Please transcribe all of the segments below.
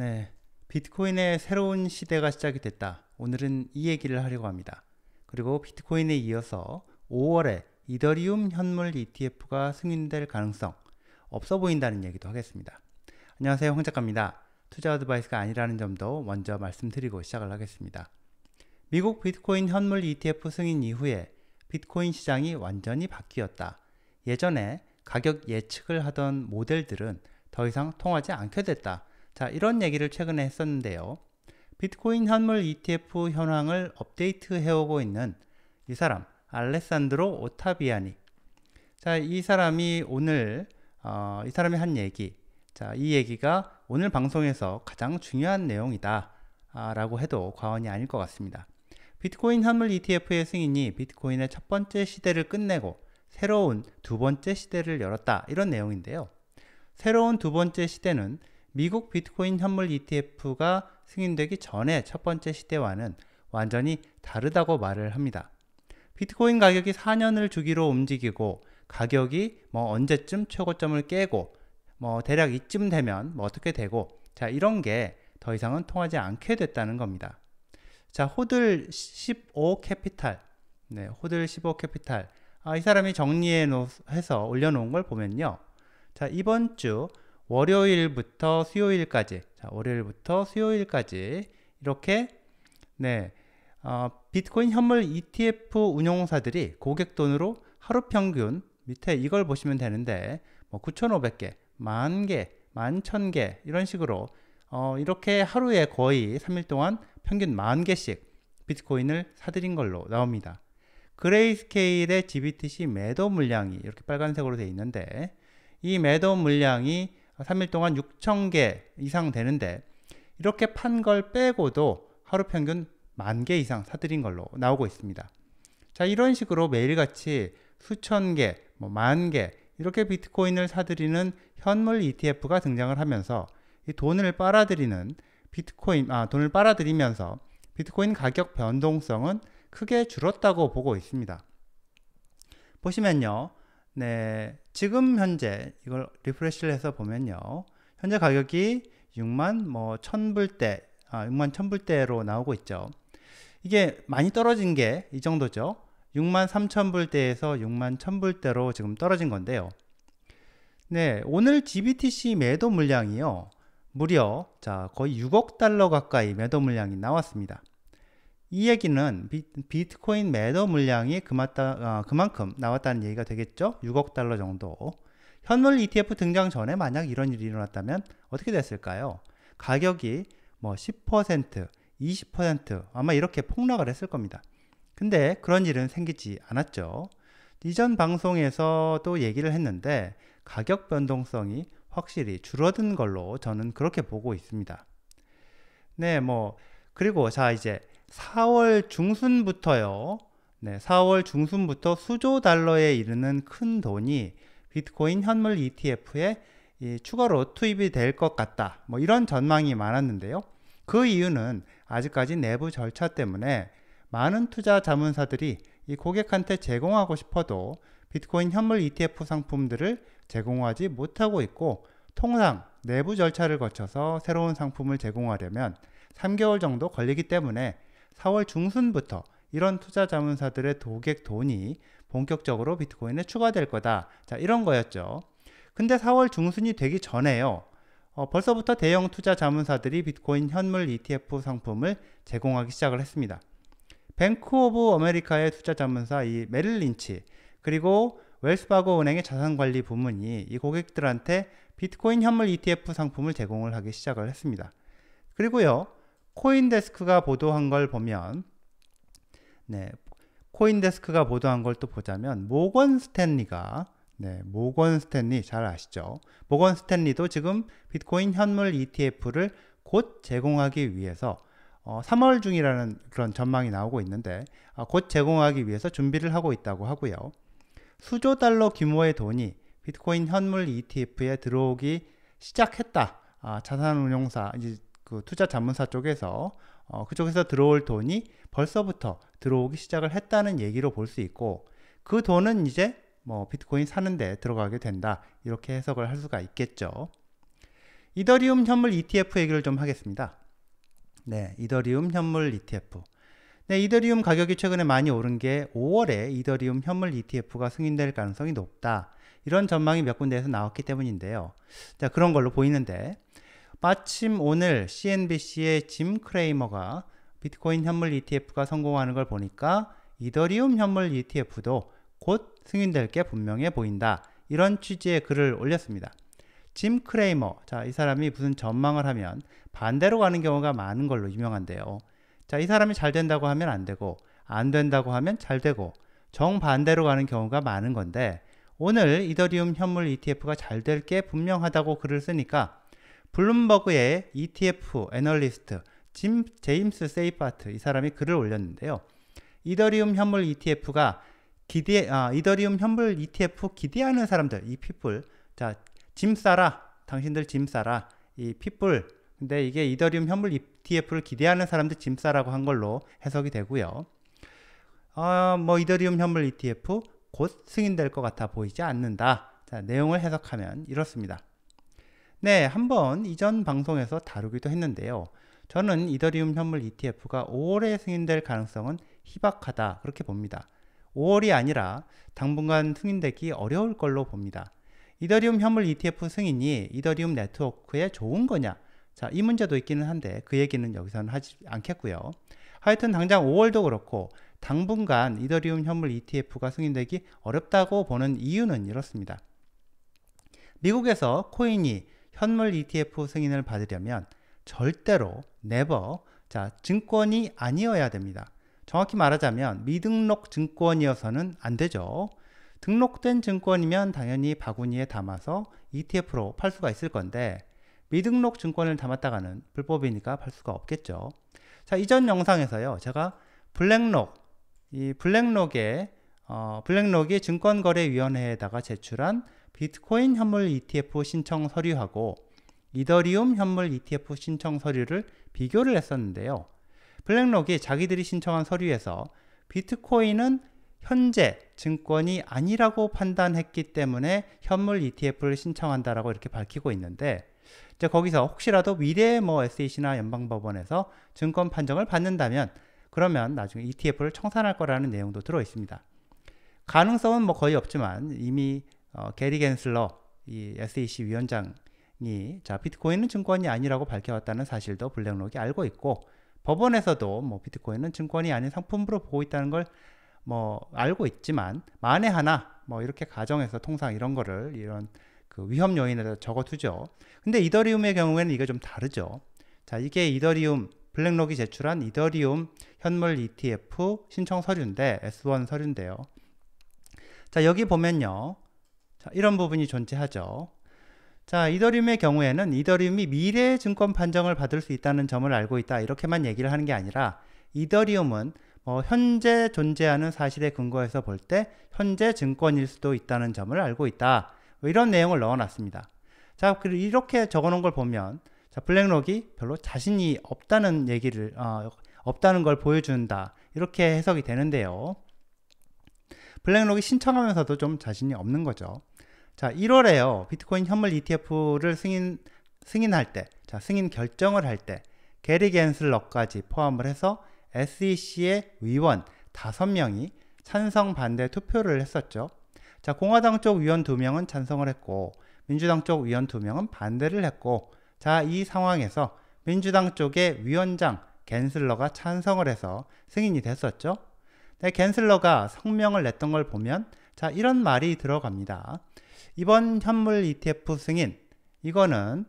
네, 비트코인의 새로운 시대가 시작이 됐다. 오늘은 이 얘기를 하려고 합니다. 그리고 비트코인에 이어서 5월에 이더리움 현물 ETF가 승인될 가능성 없어 보인다는 얘기도 하겠습니다. 안녕하세요, 홍 작가입니다. 투자 어드바이스가 아니라는 점도 먼저 말씀드리고 시작을 하겠습니다. 미국 비트코인 현물 ETF 승인 이후에 비트코인 시장이 완전히 바뀌었다. 예전에 가격 예측을 하던 모델들은 더 이상 통하지 않게 됐다. 자, 이런 얘기를 최근에 했었는데요. 비트코인 현물 ETF 현황을 업데이트 해오고 있는 이 사람, 알레산드로 오타비아니. 자, 이 사람이 오늘 이 사람이 한 얘기. 자, 이 얘기가 오늘 방송에서 가장 중요한 내용이다 라고 해도 과언이 아닐 것 같습니다. 비트코인 현물 ETF의 승인이 비트코인의 첫 번째 시대를 끝내고 새로운 두 번째 시대를 열었다. 이런 내용인데요. 새로운 두 번째 시대는 미국 비트코인 현물 ETF가 승인되기 전에 첫 번째 시대와는 완전히 다르다고 말을 합니다. 비트코인 가격이 4년을 주기로 움직이고 가격이 언제쯤 최고점을 깨고 대략 이쯤 되면 어떻게 되고, 자, 이런 게 더 이상은 통하지 않게 됐다는 겁니다. 자, 호들 15 캐피탈. 네, 호들 15 캐피탈. 이 사람이 정리해서 올려놓은 걸 보면요. 자, 이번 주 월요일부터 수요일까지, 자, 월요일부터 수요일까지 이렇게 비트코인 현물 ETF 운용사들이 고객 돈으로 하루 평균 밑에 이걸 보시면 되는데 9,500개, 10,000개, 11,000개 이런 식으로 이렇게 하루에 거의 3일 동안 평균 40,000개씩 비트코인을 사들인 걸로 나옵니다. 그레이스케일의 GBTC 매도 물량이 이렇게 빨간색으로 되어 있는데 이 매도 물량이 3일 동안 6,000개 이상 되는데 이렇게 판 걸 빼고도 하루 평균 10,000개 이상 사들인 걸로 나오고 있습니다. 자, 이런 식으로 매일같이 수천 개, 10,000개 이렇게 비트코인을 사들이는 현물 ETF가 등장을 하면서 이 돈을 빨아들이면서 비트코인 가격 변동성은 크게 줄었다고 보고 있습니다. 보시면요. 네, 지금 현재 이걸 리프레시를 해서 보면요. 현재 가격이 61,000불대, 61,000불대로 나오고 있죠. 이게 많이 떨어진 게 이 정도죠. 63,000불대에서 61,000불대로 지금 떨어진 건데요. 네, 오늘 GBTC 매도 물량이요. 무려 거의 6억 달러 가까이 매도 물량이 나왔습니다. 이 얘기는 비트코인 매도 물량이 그만큼 나왔다는 얘기가 되겠죠? 6억 달러 정도. 현물 ETF 등장 전에 만약 이런 일이 일어났다면 어떻게 됐을까요? 가격이 10%, 20% 아마 이렇게 폭락을 했을 겁니다. 근데 그런 일은 생기지 않았죠. 이전 방송에서도 얘기를 했는데 가격 변동성이 확실히 줄어든 걸로 저는 그렇게 보고 있습니다. 네, 그리고 이제 4월 중순부터요. 네, 4월 중순부터 수조 달러에 이르는 큰 돈이 비트코인 현물 ETF에 추가로 투입이 될 것 같다. 이런 전망이 많았는데요. 그 이유는 아직까지 내부 절차 때문에 많은 투자 자문사들이 이 고객한테 제공하고 싶어도 비트코인 현물 ETF 상품들을 제공하지 못하고 있고, 통상 내부 절차를 거쳐서 새로운 상품을 제공하려면 3개월 정도 걸리기 때문에 4월 중순부터 이런 투자 자문사들의 고객 돈이 본격적으로 비트코인에 추가될 거다. 자, 이런 거였죠. 근데 4월 중순이 되기 전에요. 벌써부터 대형 투자 자문사들이 비트코인 현물 ETF 상품을 제공하기 시작을 했습니다. 뱅크 오브 아메리카의 투자 자문사 이 메릴 린치, 그리고 웰스파고 은행의 자산관리 부문이 이 고객들한테 비트코인 현물 ETF 상품을 제공을 하기 시작을 했습니다. 그리고요, 코인데스크가 보도한 걸 보면, 코인데스크가 보도한 걸 또 보자면 모건 스탠리가, 모건 스탠리 잘 아시죠? 모건 스탠리도 지금 비트코인 현물 ETF를 곧 제공하기 위해서 3월 중이라는 그런 전망이 나오고 있는데 곧 제공하기 위해서 준비를 하고 있다고 하고요. 수조 달러 규모의 돈이 비트코인 현물 ETF에 들어오기 시작했다. 자산운용사, 그 투자 자문사 쪽에서 그쪽에서 들어올 돈이 벌써부터 들어오기 시작을 했다는 얘기로 볼 수 있고, 그 돈은 이제 비트코인 사는데 들어가게 된다, 이렇게 해석을 할 수가 있겠죠. 이더리움 현물 ETF 얘기를 좀 하겠습니다. 네, 이더리움 현물 ETF. 네, 이더리움 가격이 최근에 많이 오른 게 5월에 이더리움 현물 ETF가 승인될 가능성이 높다. 이런 전망이 몇 군데에서 나왔기 때문인데요. 자, 그런 걸로 보이는데 마침 오늘 CNBC의 짐 크레이머가 비트코인 현물 ETF가 성공하는 걸 보니까 이더리움 현물 ETF도 곧 승인될 게 분명해 보인다. 이런 취지의 글을 올렸습니다. 짐 크레이머, 자, 이 사람이 무슨 전망을 하면 반대로 가는 경우가 많은 걸로 유명한데요. 자, 이 사람이 잘 된다고 하면 안 되고, 안 된다고 하면 잘 되고, 정반대로 가는 경우가 많은 건데, 오늘 이더리움 현물 ETF가 잘 될 게 분명하다고 글을 쓰니까, 블룸버그의 ETF 애널리스트 제임스 세이파트, 이 사람이 글을 올렸는데요. 이더리움 현물 ETF가 이더리움 현물 ETF 기대하는 사람들, 이 people, 자, 짐 싸라, 당신들 짐 싸라, 이 people. 근데 이게 이더리움 현물 ETF를 기대하는 사람들 짐 싸라고 한 걸로 해석이 되고요. 이더리움 현물 ETF 곧 승인될 것 같아 보이지 않는다. 자, 내용을 해석하면 이렇습니다. 네, 한번 이전 방송에서 다루기도 했는데요. 저는 이더리움 현물 ETF가 5월에 승인될 가능성은 희박하다, 그렇게 봅니다. 5월이 아니라 당분간 승인되기 어려울 걸로 봅니다. 이더리움 현물 ETF 승인이 이더리움 네트워크에 좋은 거냐? 자, 이 문제도 있기는 한데 그 얘기는 여기서는 하지 않겠고요. 하여튼 당장 5월도 그렇고 당분간 이더리움 현물 ETF가 승인되기 어렵다고 보는 이유는 이렇습니다. 미국에서 코인이 현물 ETF 승인을 받으려면 절대로 never, 자, 증권이 아니어야 됩니다. 정확히 말하자면 미등록 증권이어서는 안 되죠. 등록된 증권이면 당연히 바구니에 담아서 ETF로 팔 수가 있을 건데 미등록 증권을 담았다가는 불법이니까 팔 수가 없겠죠. 자, 이전 영상에서요, 제가 블랙록이 증권거래위원회에다가 제출한 비트코인 현물 ETF 신청 서류하고 이더리움 현물 ETF 신청 서류를 비교를 했었는데요. 블랙록이 자기들이 신청한 서류에서 비트코인은 현재 증권이 아니라고 판단했기 때문에 현물 ETF를 신청한다라고 이렇게 밝히고 있는데, 이제 거기서 혹시라도 미래에 SEC나 연방법원에서 증권 판정을 받는다면 그러면 나중에 ETF를 청산할 거라는 내용도 들어 있습니다. 가능성은 거의 없지만 이미 게리 겐슬러, 이 SEC 위원장이 비트코인은 증권이 아니라고 밝혀왔다는 사실도 블랙록이 알고 있고, 법원에서도 비트코인은 증권이 아닌 상품으로 보고 있다는 걸 알고 있지만, 만에 하나 이렇게 가정해서 통상 이런 거를 이런 그 위험 요인에다 적어두죠. 근데 이더리움의 경우에는 이게 좀 다르죠. 자, 이게 블랙록이 제출한 이더리움 현물 ETF 신청 서류인데, S1 서류인데요. 자, 여기 보면요, 자, 이런 부분이 존재하죠. 자, 이더리움의 경우에는 이더리움이 미래 증권 판정을 받을 수 있다는 점을 알고 있다, 이렇게만 얘기를 하는 게 아니라 이더리움은 현재 존재하는 사실에 근거해서 볼 때 현재 증권일 수도 있다는 점을 알고 있다, 이런 내용을 넣어놨습니다. 자, 그리고 이렇게 적어놓은 걸 보면, 자, 블랙록이 별로 자신이 없다는 얘기를 없다는 걸 보여준다, 이렇게 해석이 되는데요. 블랙록이 신청하면서도 좀 자신이 없는 거죠. 자, 1월에요. 비트코인 현물 ETF를 승인할 때, 자, 승인 결정을 할 때 게리 겐슬러까지 포함을 해서 SEC의 위원 5명이 찬성 반대 투표를 했었죠. 자, 공화당 쪽 위원 2명은 찬성을 했고 민주당 쪽 위원 2명은 반대를 했고, 자, 이 상황에서 민주당 쪽의 위원장 겐슬러가 찬성을 해서 승인이 됐었죠. 네, 겐슬러가 성명을 냈던 걸 보면, 자, 이런 말이 들어갑니다. 이번 현물 ETF 승인, 이거는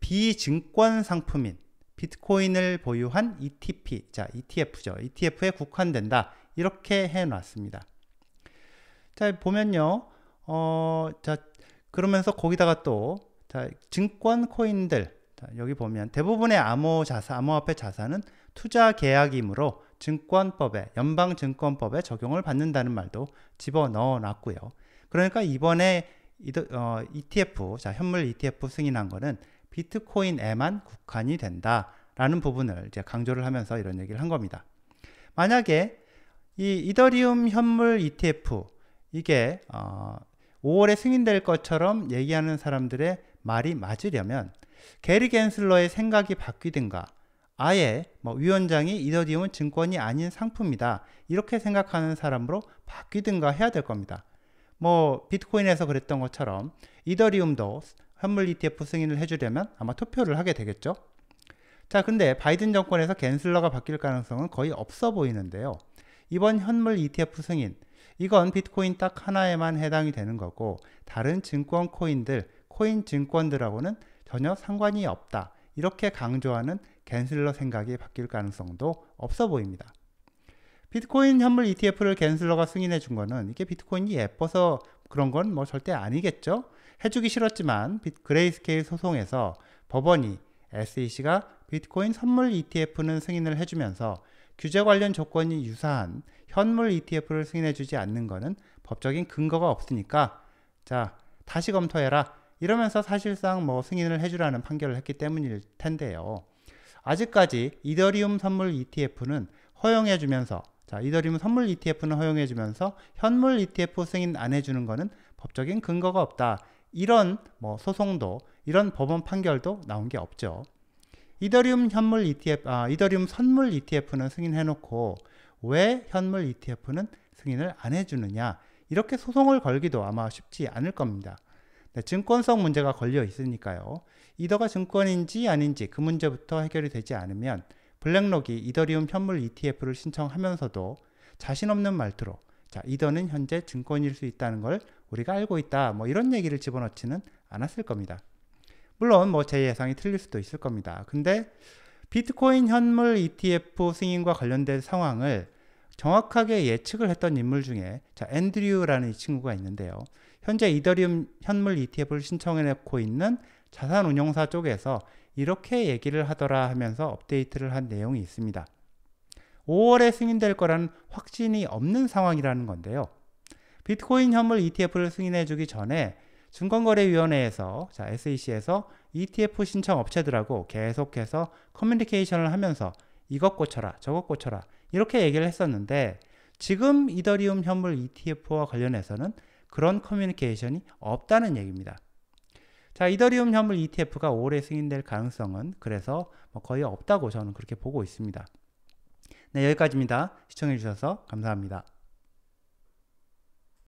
비증권 상품인 비트코인을 보유한 ETP, 자, ETF죠. ETF에 국한된다, 이렇게 해놨습니다. 자, 보면요, 자, 그러면서 거기다가 또, 자, 증권 코인들, 자, 여기 보면 대부분의 암호화폐 자산은 투자 계약이므로 증권법에, 연방증권법에 적용을 받는다는 말도 집어넣어 놨고요. 그러니까 이번에 ETF, 자, 현물 ETF 승인한 거는 비트코인에만 국한이 된다라는 부분을 이제 강조를 하면서 이런 얘기를 한 겁니다. 만약에 이 이더리움 현물 ETF, 이게 5월에 승인될 것처럼 얘기하는 사람들의 말이 맞으려면 게리 겐슬러의 생각이 바뀌든가 아예 위원장이 이더리움은 증권이 아닌 상품이다 이렇게 생각하는 사람으로 바뀌든가 해야 될 겁니다. 비트코인에서 그랬던 것처럼 이더리움도 현물 ETF 승인을 해주려면 아마 투표를 하게 되겠죠. 자, 근데 바이든 정권에서 겐슬러가 바뀔 가능성은 거의 없어 보이는데요. 이번 현물 ETF 승인, 이건 비트코인 딱 하나에만 해당이 되는 거고 다른 증권 코인들, 코인 증권들하고는 전혀 상관이 없다. 이렇게 강조하는 겐슬러 생각이 바뀔 가능성도 없어 보입니다. 비트코인 현물 ETF를 겐슬러가 승인해 준 거는 이게 비트코인이 예뻐서 그런 건 절대 아니겠죠. 해주기 싫었지만 그레이스케일 소송에서 법원이 SEC가 비트코인 선물 ETF는 승인을 해주면서 규제 관련 조건이 유사한 현물 ETF를 승인해 주지 않는 거는 법적인 근거가 없으니까 자, 다시 검토해라 이러면서 사실상 승인을 해주라는 판결을 했기 때문일 텐데요. 아직까지 이더리움 선물 ETF는 허용해 주면서 이더리움 선물 ETF는 허용해 주면서 현물 ETF 승인 안 해주는 거는 법적인 근거가 없다. 이런 소송도 이런 법원 판결도 나온 게 없죠. 이더리움 현물 ETF, 이더리움 선물 ETF는 승인해놓고 왜 현물 ETF는 승인을 안 해주느냐 이렇게 소송을 걸기도 아마 쉽지 않을 겁니다. 네, 증권성 문제가 걸려 있으니까요. 이더가 증권인지 아닌지 그 문제부터 해결이 되지 않으면 블랙록이 이더리움 현물 ETF를 신청하면서도 자신 없는 말투로 이더는 현재 증권일 수 있다는 걸 우리가 알고 있다 이런 얘기를 집어넣지는 않았을 겁니다. 물론 제 예상이 틀릴 수도 있을 겁니다. 근데 비트코인 현물 ETF 승인과 관련된 상황을 정확하게 예측을 했던 인물 중에 앤드류라는 이 친구가 있는데요. 현재 이더리움 현물 ETF를 신청해놓고 있는 자산운용사 쪽에서 이렇게 얘기를 하더라 하면서 업데이트를 한 내용이 있습니다. 5월에 승인될 거라는 확신이 없는 상황이라는 건데요. 비트코인 현물 ETF를 승인해 주기 전에 증권거래위원회에서 SEC에서 ETF 신청 업체들하고 계속해서 커뮤니케이션을 하면서 이것 고쳐라 저것 고쳐라 이렇게 얘기를 했었는데 지금 이더리움 현물 ETF와 관련해서는 그런 커뮤니케이션이 없다는 얘기입니다. 이더리움 현물 ETF가 5월에 승인될 가능성은 그래서 거의 없다고 저는 그렇게 보고 있습니다. 네, 여기까지입니다. 시청해 주셔서 감사합니다.